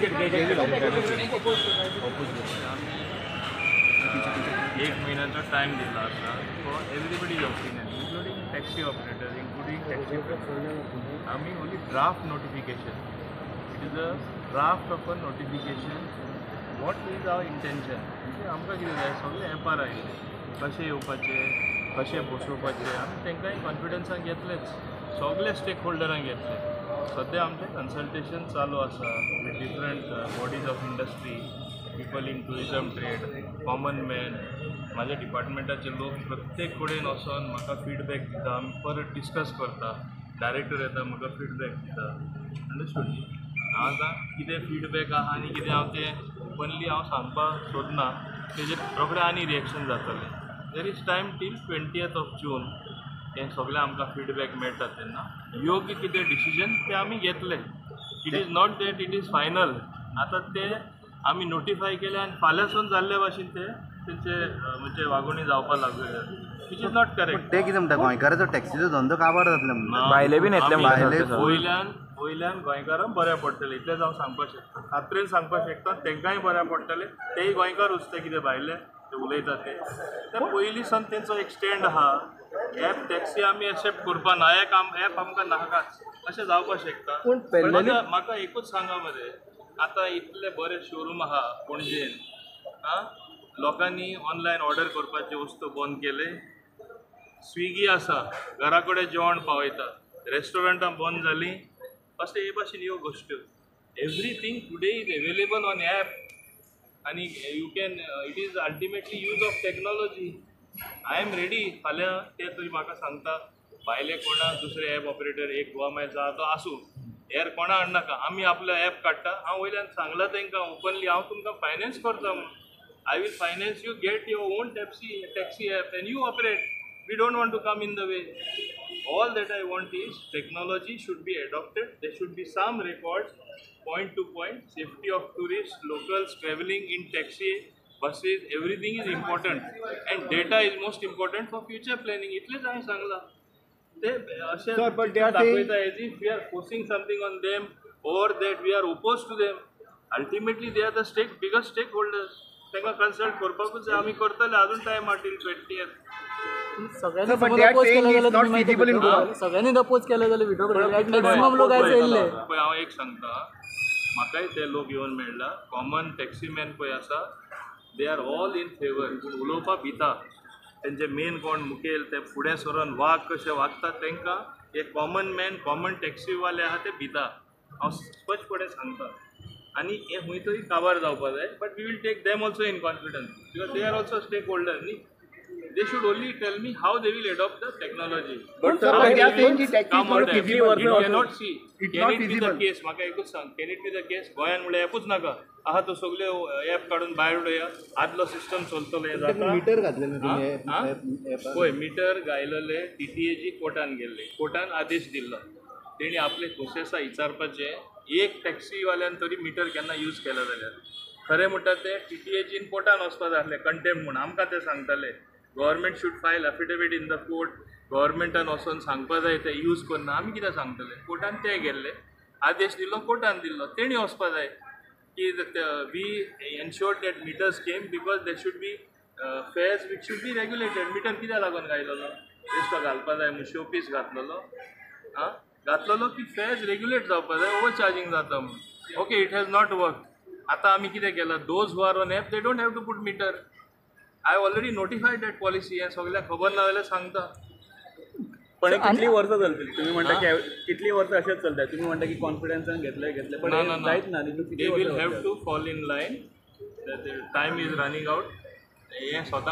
एक महिन्याचा टाइम दिला असा for everybody's opinion including taxi operator including taxi आम्ही only draft notification it is a draft of a notification what is our intention म्हणजे आमकां कितें जाय सगळे एपार आयले कशें येवपाचे कशें बसोवपाचे आमी तांकांय कॉन्फिडन्सान घेतलेच सगळे स्टेक होल्डरांक घेतले सद्या आमचें कन्सल्टेशन चालू आसा with different bodies of industry people in tourism trade common man माझ्या डिपार्टमेंटाचे लोक प्रत्येक कडेन वचून म्हाका फीडबॅक दिता आमी परत डिस्कस करता डायरेक्टर येता म्हाका फीडबॅक दिता अंडरस्टूड हांव आतां कितें फीडबॅक आहा आनी कितें हांव तें ओपनली हांव सांगपाक सोदना तेजेर रोखडें आनी रिएक्शन जातलें there is time till 20th of June हें सगळें आमकां फीडबॅक मेळटा तेन्ना योग्य कितें डिसिजन तें आमी घेतलें it is not that it is final आतां तें आमी नोटिफाय केलें आनी फाल्यांसून जाल्ले भाशेन तेंचे म्हणजे वागणूक जावपाक लागले विच इज नॉट करेक्ट ते कितें म्हणटा गोंयकाराचो टॅक्सीचो धंदो काबार जातलो भायले बीन येतले वयल्यान गोंयकारांक बऱ्या पडटलें इतलेंच हांव सांगपाक शकता खात्रेन सांगपाक शकता तेंकांय बऱ्या पडटलें तेय गोंयकारूच ते कितें भायले ते उलयता ते पयलीं सावन तेंचो एक स्टँड आहा एप टॅक्सी आमी एक्सेप्ट करपा ना एप आमकां नाकाच अशें जावपाक शकता पूण म्हाका एकूच सांगा मरे आतां इतले बरे शोरूम आहा पणजेन लोकांनी ऑनलायन ऑर्डर करपाचे वस्तू बंद केले स्विगी आसा घरा कडेन जेवण पावयता रेस्टॉरंटां बंद जालीं अशें हे भाशेन ह्यो गोश्ट्यो everything today is available on app आनी you can it is ultimately use of technology I am ready फाल्यां ते तुमी म्हाका सांगता भायले कोणाक दुसरे एप ऑपरेटर एक गोवामायचा तो आसूं हेर कोणा हाडनाका आमी आपलो एप काडटा हांव वयल्यान सांगलां तांकां ओपनली हांव तुमकां फायनान्स करता म्हूण I will finance you get your own taxi app and you operate we don't want to come in the way all that I want is technology should be adopted there should be some records point to point safety of tourists locals traveling in taxi buses everything is important and data is most important for future planning itleच हांवें सांगलां ते अशें दाखयता as if we are forcing something on them or that we are opposed to them ultimately they are the biggest stakeholders तांकां consult करपाकूच जाय आमी करतले अजून टायम आहा टील 20th सगळ्यांनी अपोज केलं जाल्यार व्हिडिओ मॅक्सिमम लोक आयले हांव एक सांगता म्हाकाय ते लोक येवन मेळ्ळा कॉमन टॅक्सीमॅन पळय आसा they are all in favour पूण उलोवपाक भिता तेंचे मेन कोण मुखेल ते फुडें सरून वाग कशें वागता तांकां हे कॉमन मॅन कॉमन टॅक्सीवाले आहा ते भिता हांव स्पश्टपणे सांगता आनी हे खंय तरी काबार जावपाक जाय but we will take them also in confidence because they are also stakeholder न्ही they should only tell me how they will adopt the technology. But sir, they are saying that it cannot see. Can it be the case? म्हाका एकूच सांग. Can it be the case? गोंयान म्हणल्यार एकूच नाका. आहा तो सगळे ॲप काडून भायर उडया. आदलो सिस्टम चलतलो हे जाता. मीटर घातलेले तुमी पळय मीटर घायलेले TTAG कोर्टान गेल्ले. कोर्टान आदेश दिल्लो. तेणी आपले प्रोसेसा विचारपाचे एक टॅक्सीवाल्यान तरी मीटर केन्ना यूज केला जाल्यार खरें म्हणटा ते TTAGन कोर्टान वचपा जाय आसलें कंटेम्प्ट म्हणून आमकां ते सांगताले government should file affidavit in the court गव्हर्मेंटान वचून सांगपा जाय ते यूज करना आमी कितें सांगतले कोर्टान ते गेल्ले आदेश दिल्लो कोर्टान दिल्लो तेणी वचपा जाय की we ensured that meters came because they should be fares which should be regulated meter कित्याक लागून घायलेलो बेश्टो घालपा जाय म्हूण शो पीस घातलेलो घातलेलो की फेर्स रेग्युलेट जावपा जाय ओवर चार्जींग जाता म्हूण okay it has not work आतां आमी कितें केलां those who are on app they don't have to put meter I already notified that policy हें सगळ्यांक खबर ना जाल्यार सांगता पण कितली वर्सां चलतली तुम्ही म्हणटा की कितली वर्सां अशेंच चलता तुम्ही म्हणटा की कॉन्फिडन्सान घेतले पण जायत ना they will have to fall in line time is running out हें स्वता